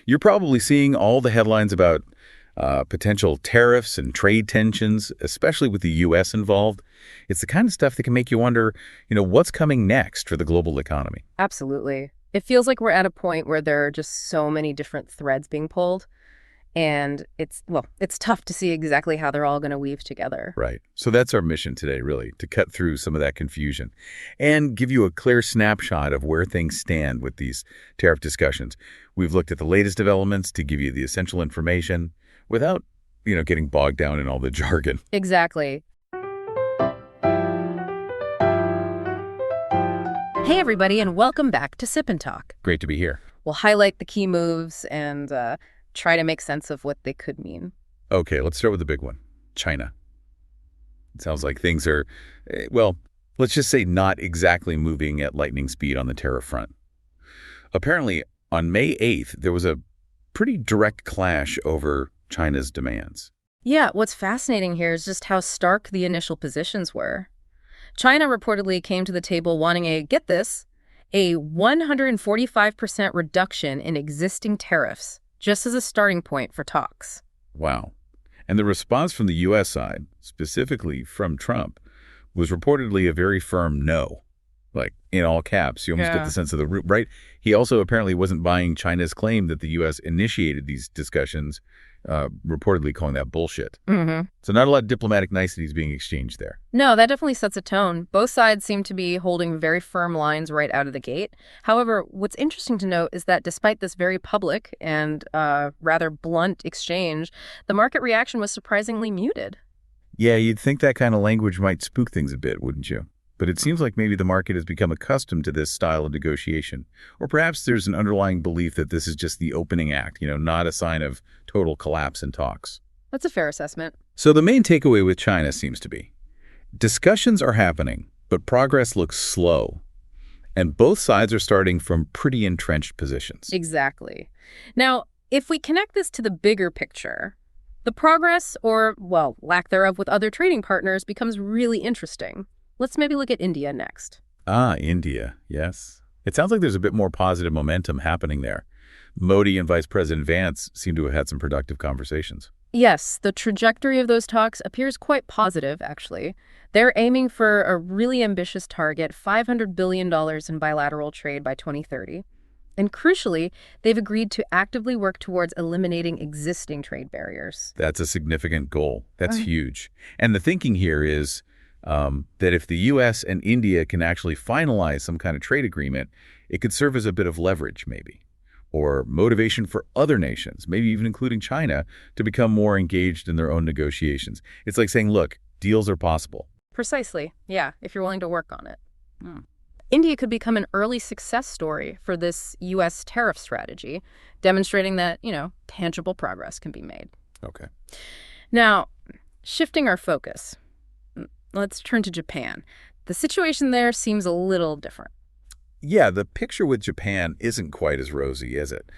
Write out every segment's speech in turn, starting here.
You're probably seeing all the headlines about potential tariffs and trade tensions, especially with the U.S. involved. It's the kind of stuff that can make you wonder, what's coming next for the global economy? Absolutely. It feels like we're at a point where there are just so many different threads being pulled. And it's tough to see exactly how they're all going to weave together. Right. So that's our mission today, really, to cut through some of that confusion and give you a clear snapshot of where things stand with these tariff discussions. We've looked at the latest developments to give you the essential information without, getting bogged down in all the jargon. Exactly. Hey, everybody, and welcome back to Sip and Talk. Great to be here. We'll highlight the key moves and try to make sense of what they could mean. Okay, let's start with the big one, China. It sounds like things are, let's just say not exactly moving at lightning speed on the tariff front. Apparently, on May 8th, there was a pretty direct clash over China's demands. Yeah, what's fascinating here is just how stark the initial positions were. China reportedly came to the table wanting a 145% reduction in existing tariffs, just as a starting point for talks. Wow. And the response from the U.S. side, specifically from Trump, was reportedly a very firm no. Like, in all caps, you almost get the sense of the root, right? He also apparently wasn't buying China's claim that the U.S. initiated these discussions, reportedly calling that bullshit. Mm-hmm. So not a lot of diplomatic niceties being exchanged there. No, that definitely sets a tone. Both sides seem to be holding very firm lines right out of the gate. However, what's interesting to note is that despite this very public and rather blunt exchange, the market reaction was surprisingly muted. Yeah, you'd think that kind of language might spook things a bit, wouldn't you? But it seems like maybe the market has become accustomed to this style of negotiation. Or perhaps there's an underlying belief that this is just the opening act, not a sign of total collapse in talks. That's a fair assessment. So the main takeaway with China seems to be, discussions are happening, but progress looks slow. And both sides are starting from pretty entrenched positions. Exactly. Now, if we connect this to the bigger picture, the progress, or, lack thereof with other trading partners becomes really interesting. Let's maybe look at India next. India, yes. It sounds like there's a bit more positive momentum happening there. Modi and Vice President Vance seem to have had some productive conversations. Yes, the trajectory of those talks appears quite positive, actually. They're aiming for a really ambitious target, $500 billion in bilateral trade by 2030. And crucially, they've agreed to actively work towards eliminating existing trade barriers. That's a significant goal. That's huge. And the thinking here is that if the U.S. and India can actually finalize some kind of trade agreement, it could serve as a bit of leverage, maybe, or motivation for other nations, maybe even including China, to become more engaged in their own negotiations. It's like saying, look, deals are possible. Precisely. Yeah, if you're willing to work on it. India could become an early success story for this U.S. tariff strategy, demonstrating that, tangible progress can be made. Okay. Now, shifting our focus, let's turn to Japan. The situation there seems a little different. Yeah, the picture with Japan isn't quite as rosy, is it?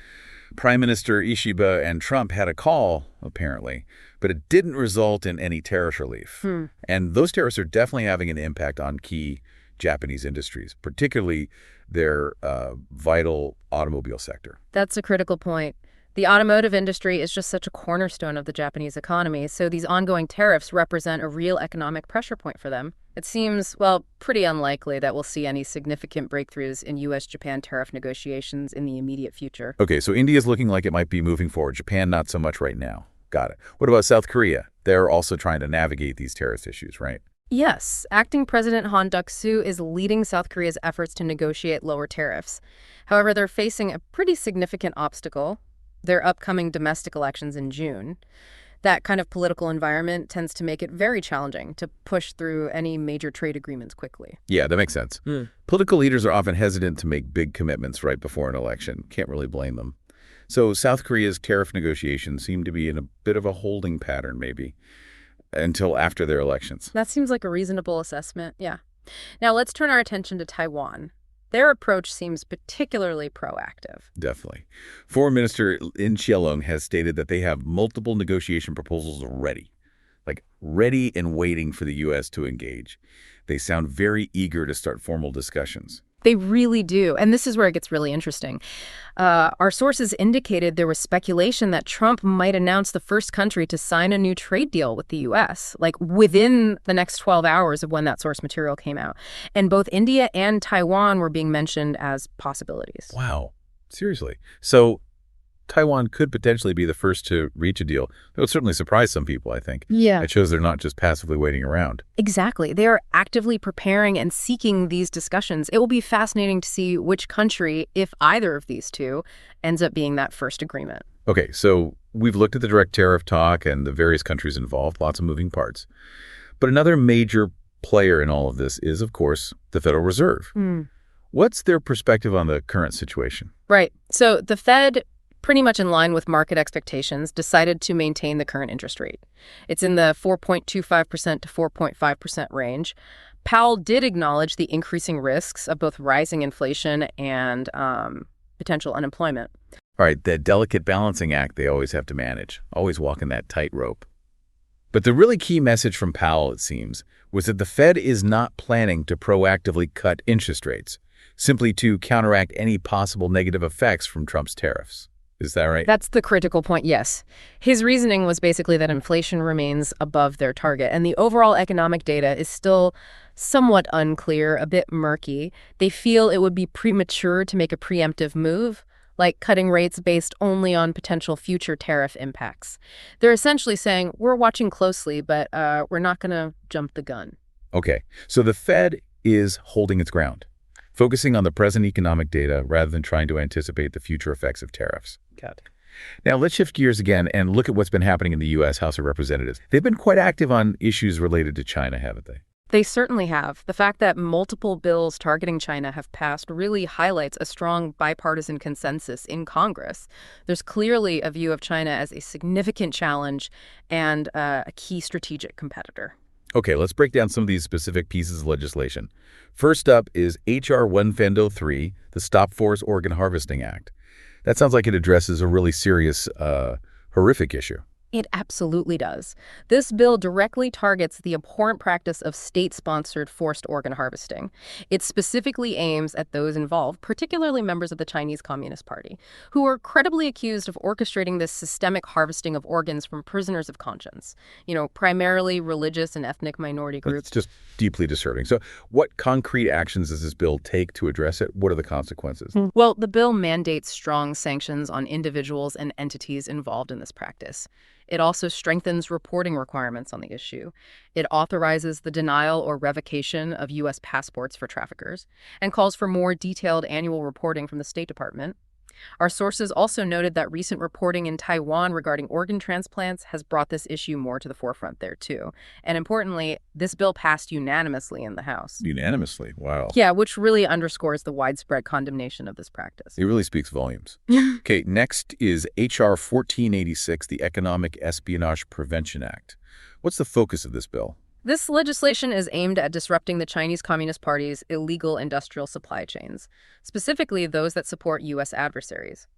Prime Minister Ishiba and Trump had a call, apparently, but it didn't result in any tariff relief. And those tariffs are definitely having an impact on key Japanese industries, particularly their vital automobile sector. That's a critical point. The automotive industry is just such a cornerstone of the Japanese economy, so these ongoing tariffs represent a real economic pressure point for them. It seems, pretty unlikely that we'll see any significant breakthroughs in U.S.-Japan tariff negotiations in the immediate future. Okay, so India's looking like it might be moving forward. Japan, not so much right now. Got it. What about South Korea? They're also trying to navigate these tariff issues, right? Yes, acting President Han Duck-soo is leading South Korea's efforts to negotiate lower tariffs. However, they're facing a pretty significant obstacle: their upcoming domestic elections in June. That kind of political environment tends to make it very challenging to push through any major trade agreements quickly. Yeah, that makes sense. Political leaders are often hesitant to make big commitments right before an election. Can't really blame them. So South Korea's tariff negotiations seem to be in a bit of a holding pattern, maybe, until after their elections. That seems like a reasonable assessment, yeah. Now let's turn our attention to Taiwan. Their approach seems particularly proactive. Definitely. Foreign Minister Lin Chielong has stated that they have multiple negotiation proposals ready, ready and waiting for the U.S. to engage. They sound very eager to start formal discussions. They really do. And this is where it gets really interesting. Our sources indicated there was speculation that Trump might announce the first country to sign a new trade deal with the U.S., like within the next 12 hours of when that source material came out. And both India and Taiwan were being mentioned as possibilities. Wow. Seriously. So Taiwan could potentially be the first to reach a deal. That would certainly surprise some people, I think. Yeah. It shows they're not just passively waiting around. Exactly. They are actively preparing and seeking these discussions. It will be fascinating to see which country, if either of these two, ends up being that first agreement. Okay, so we've looked at the direct tariff talk and the various countries involved, lots of moving parts. But another major player in all of this is, of course, the Federal Reserve. What's their perspective on the current situation? Right. So the Fed, pretty much in line with market expectations, decided to maintain the current interest rate. It's in the 4.25% to 4.5% range. Powell did acknowledge the increasing risks of both rising inflation and potential unemployment. All right, that delicate balancing act they always have to manage, always walking that tightrope. But the really key message from Powell, it seems, was that the Fed is not planning to proactively cut interest rates, simply to counteract any possible negative effects from Trump's tariffs. Is that right? That's the critical point, yes. His reasoning was basically that inflation remains above their target, and the overall economic data is still somewhat unclear, a bit murky. They feel it would be premature to make a preemptive move, like cutting rates based only on potential future tariff impacts. They're essentially saying, we're watching closely, but we're not going to jump the gun. Okay, so the Fed is holding its ground, focusing on the present economic data rather than trying to anticipate the future effects of tariffs. Got it. Now, let's shift gears again and look at what's been happening in the U.S. House of Representatives. They've been quite active on issues related to China, haven't they? They certainly have. The fact that multiple bills targeting China have passed really highlights a strong bipartisan consensus in Congress. There's clearly a view of China as a significant challenge and a key strategic competitor. Okay, let's break down some of these specific pieces of legislation. First up is H.R. 150, the Stop Forced Organ Harvesting Act. That sounds like it addresses a really serious, horrific issue. It absolutely does. This bill directly targets the abhorrent practice of state-sponsored forced organ harvesting. It specifically aims at those involved, particularly members of the Chinese Communist Party, who are credibly accused of orchestrating this systemic harvesting of organs from prisoners of conscience, primarily religious and ethnic minority groups. It's just deeply disturbing. So what concrete actions does this bill take to address it? What are the consequences? Well, the bill mandates strong sanctions on individuals and entities involved in this practice. It also strengthens reporting requirements on the issue. It authorizes the denial or revocation of U.S. passports for traffickers and calls for more detailed annual reporting from the State Department. Our sources also noted that recent reporting in Taiwan regarding organ transplants has brought this issue more to the forefront there, too. And importantly, this bill passed unanimously in the House. Unanimously? Wow. Yeah, which really underscores the widespread condemnation of this practice. It really speaks volumes. Okay, next is H.R. 1486, the Economic Espionage Prevention Act. What's the focus of this bill? This legislation is aimed at disrupting the Chinese Communist Party's illegal industrial supply chains, specifically those that support U.S. adversaries.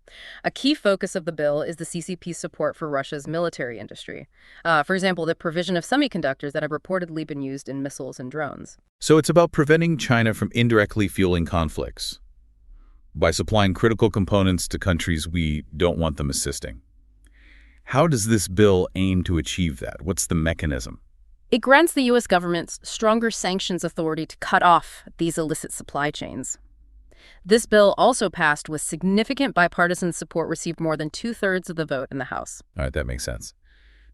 A key focus of the bill is the CCP's support for Russia's military industry. For example, the provision of semiconductors that have reportedly been used in missiles and drones. So it's about preventing China from indirectly fueling conflicts by supplying critical components to countries we don't want them assisting. How does this bill aim to achieve that? What's the mechanism? It grants the U.S. government stronger sanctions authority to cut off these illicit supply chains. This bill also passed with significant bipartisan support, received more than 2/3 of the vote in the House. All right, that makes sense.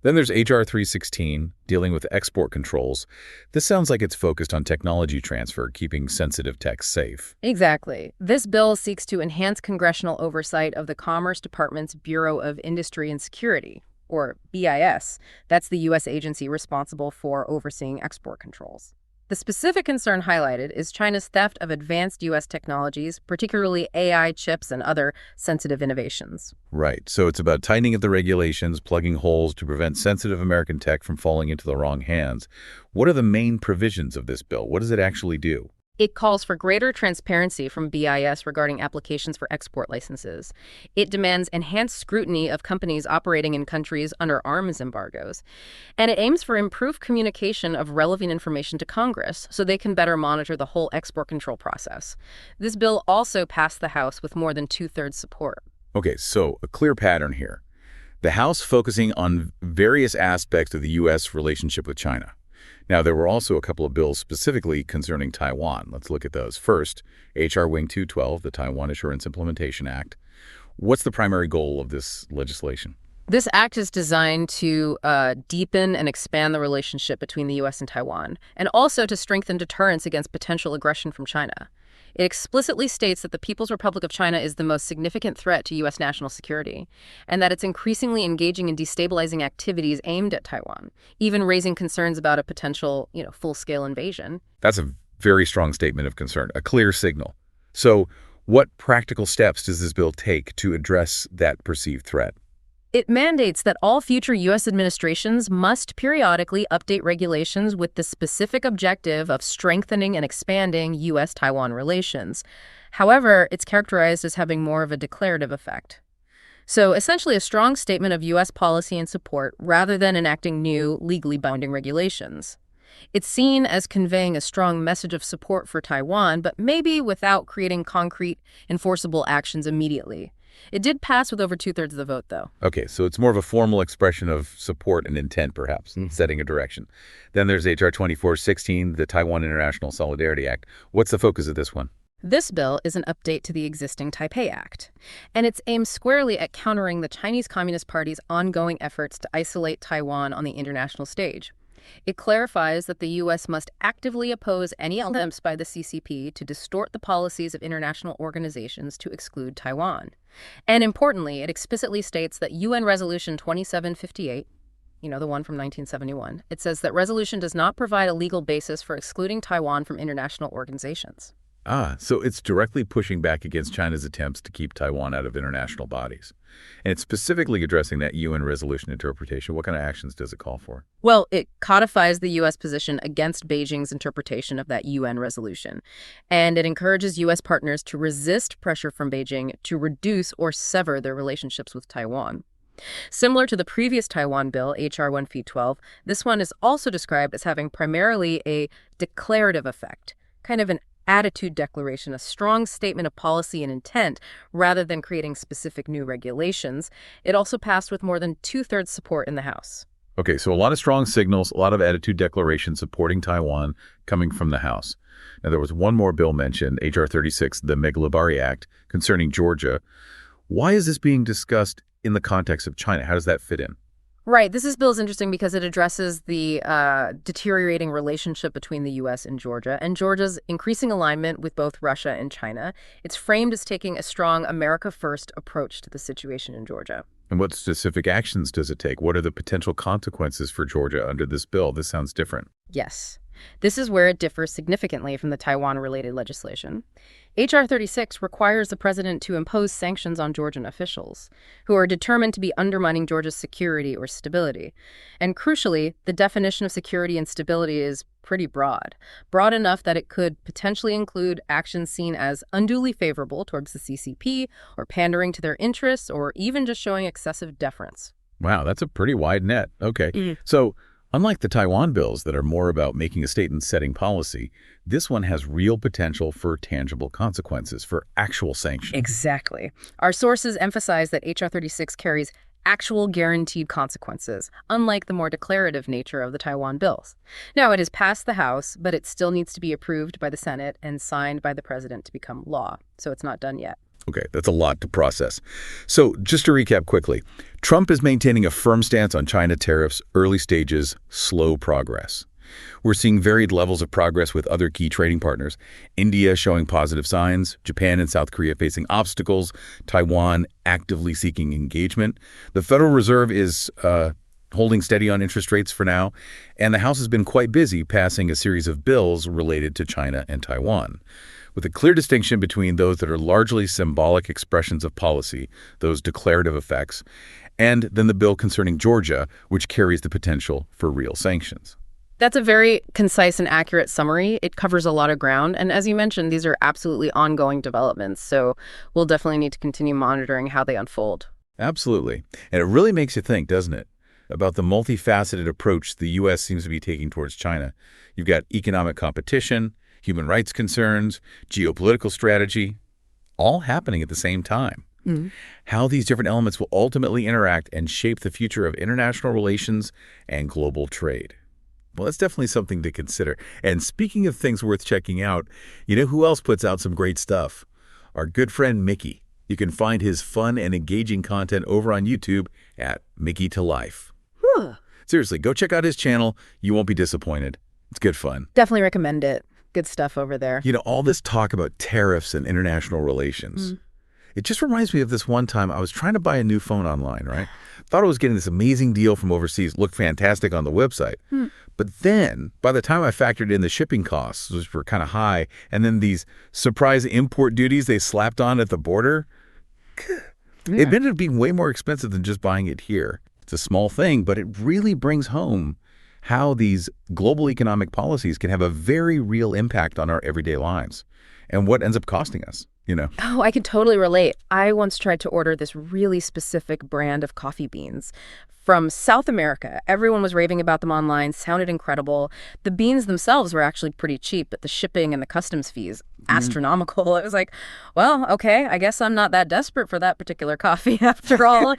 Then there's H.R. 316, dealing with export controls. This sounds like it's focused on technology transfer, keeping sensitive tech safe. Exactly. This bill seeks to enhance congressional oversight of the Commerce Department's Bureau of Industry and Security, or BIS. That's the U.S. agency responsible for overseeing export controls. The specific concern highlighted is China's theft of advanced U.S. technologies, particularly AI chips and other sensitive innovations. Right. So it's about tightening of the regulations, plugging holes to prevent sensitive American tech from falling into the wrong hands. What are the main provisions of this bill? What does it actually do? It calls for greater transparency from BIS regarding applications for export licenses. It demands enhanced scrutiny of companies operating in countries under arms embargoes. And it aims for improved communication of relevant information to Congress so they can better monitor the whole export control process. This bill also passed the House with more than two-thirds support. Okay, so a clear pattern here. The House focusing on various aspects of the U.S. relationship with China. Now, there were also a couple of bills specifically concerning Taiwan. Let's look at those. First, H.R. Wing 212, the Taiwan Assurance Implementation Act. What's the primary goal of this legislation? This act is designed to deepen and expand the relationship between the U.S. and Taiwan, and also to strengthen deterrence against potential aggression from China. It explicitly states that the People's Republic of China is the most significant threat to U.S. national security, and that it's increasingly engaging in destabilizing activities aimed at Taiwan, even raising concerns about a potential, full-scale invasion. That's a very strong statement of concern, a clear signal. So what practical steps does this bill take to address that perceived threat? It mandates that all future U.S. administrations must periodically update regulations with the specific objective of strengthening and expanding U.S.-Taiwan relations. However, it's characterized as having more of a declarative effect. So essentially a strong statement of U.S. policy and support rather than enacting new, legally binding regulations. It's seen as conveying a strong message of support for Taiwan, but maybe without creating concrete, enforceable actions immediately. It did pass with over two-thirds of the vote, though. Okay, so it's more of a formal expression of support and intent, perhaps, setting a direction. Then there's H.R. 2416, the Taiwan International Solidarity Act. What's the focus of this one? This bill is an update to the existing Taipei Act, and it's aimed squarely at countering the Chinese Communist Party's ongoing efforts to isolate Taiwan on the international stage. It clarifies that the U.S. must actively oppose any attempts by the CCP to distort the policies of international organizations to exclude Taiwan. And importantly, it explicitly states that UN Resolution 2758, the one from 1971, it says that resolution does not provide a legal basis for excluding Taiwan from international organizations. So it's directly pushing back against China's attempts to keep Taiwan out of international bodies. And it's specifically addressing that UN resolution interpretation. What kind of actions does it call for? Well, it codifies the U.S. position against Beijing's interpretation of that UN resolution. And it encourages U.S. partners to resist pressure from Beijing to reduce or sever their relationships with Taiwan. Similar to the previous Taiwan bill, H.R. 1 this one is also described as having primarily a declarative effect, kind of an attitude declaration, a strong statement of policy and intent, rather than creating specific new regulations. It also passed with more than two-thirds support in the House. Okay, so a lot of strong signals, a lot of attitude declarations supporting Taiwan coming from the House. Now, there was one more bill mentioned, H.R. 36, the Megalobari Act, concerning Georgia. Why is this being discussed in the context of China? How does that fit in? Right. This bill is interesting because it addresses the deteriorating relationship between the U.S. and Georgia's increasing alignment with both Russia and China. It's framed as taking a strong America First approach to the situation in Georgia. And what specific actions does it take? What are the potential consequences for Georgia under this bill? This sounds different. Yes. This is where it differs significantly from the Taiwan-related legislation. H.R. 36 requires the president to impose sanctions on Georgian officials who are determined to be undermining Georgia's security or stability. And crucially, the definition of security and stability is pretty broad enough that it could potentially include actions seen as unduly favorable towards the CCP or pandering to their interests or even just showing excessive deference. Wow, that's a pretty wide net. Okay. So unlike the Taiwan bills that are more about making a statement, setting policy, this one has real potential for tangible consequences, for actual sanctions. Exactly. Our sources emphasize that H.R. 36 carries actual guaranteed consequences, unlike the more declarative nature of the Taiwan bills. Now, it has passed the House, but it still needs to be approved by the Senate and signed by the president to become law, so it's not done yet. Okay, that's a lot to process. So just to recap quickly, Trump is maintaining a firm stance on China tariffs, early stages, slow progress. We're seeing varied levels of progress with other key trading partners. India showing positive signs, Japan and South Korea facing obstacles, Taiwan actively seeking engagement. The Federal Reserve is holding steady on interest rates for now, and the House has been quite busy passing a series of bills related to China and Taiwan, with a clear distinction between those that are largely symbolic expressions of policy, those declarative effects, and then the bill concerning Georgia, which carries the potential for real sanctions. That's a very concise and accurate summary. It covers a lot of ground. And as you mentioned, these are absolutely ongoing developments. So we'll definitely need to continue monitoring how they unfold. Absolutely. And it really makes you think, doesn't it, about the multifaceted approach the U.S. seems to be taking towards China. You've got economic competition, human rights concerns, geopolitical strategy, all happening at the same time. How these different elements will ultimately interact and shape the future of international relations and global trade. Well, that's definitely something to consider. And speaking of things worth checking out, you know who else puts out some great stuff? Our good friend Micky. You can find his fun and engaging content over on YouTube at Mickytolife. Seriously, go check out his channel. You won't be disappointed. It's good fun. Definitely recommend it. Good stuff over there. You know, all this talk about tariffs and international relations. It just reminds me of this one time I was trying to buy a new phone online, right? Thought I was getting this amazing deal from overseas. Looked fantastic on the website. But then, by the time I factored in the shipping costs, which were kind of high, and then these surprise import duties they slapped on at the border, it ended up being way more expensive than just buying it here. It's a small thing, but it really brings home how these global economic policies can have a very real impact on our everyday lives and what ends up costing us, you know. Oh, I can totally relate. I once tried to order this really specific brand of coffee beans from South America. Everyone was raving about them online, sounded incredible. The beans themselves were actually pretty cheap, but the shipping and the customs fees, astronomical. It was like, well, okay, I guess I'm not that desperate for that particular coffee after all.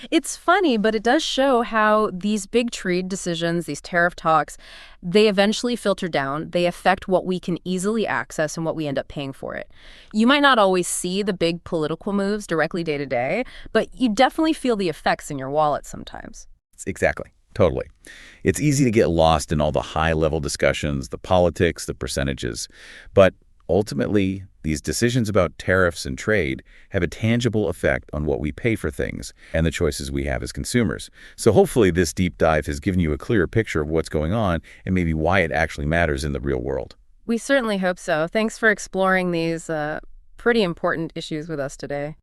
It's funny, but it does show how these big trade decisions, these tariff talks, they eventually filter down. They affect what we can easily access and what we end up paying for it. You might not always see the big political moves directly day to day, but you definitely feel the effects in your wallet sometimes. Exactly. Totally. It's easy to get lost in all the high-level discussions, the politics, the percentages. But ultimately, these decisions about tariffs and trade have a tangible effect on what we pay for things and the choices we have as consumers. So hopefully this deep dive has given you a clearer picture of what's going on and maybe why it actually matters in the real world. We certainly hope so. Thanks for exploring these pretty important issues with us today.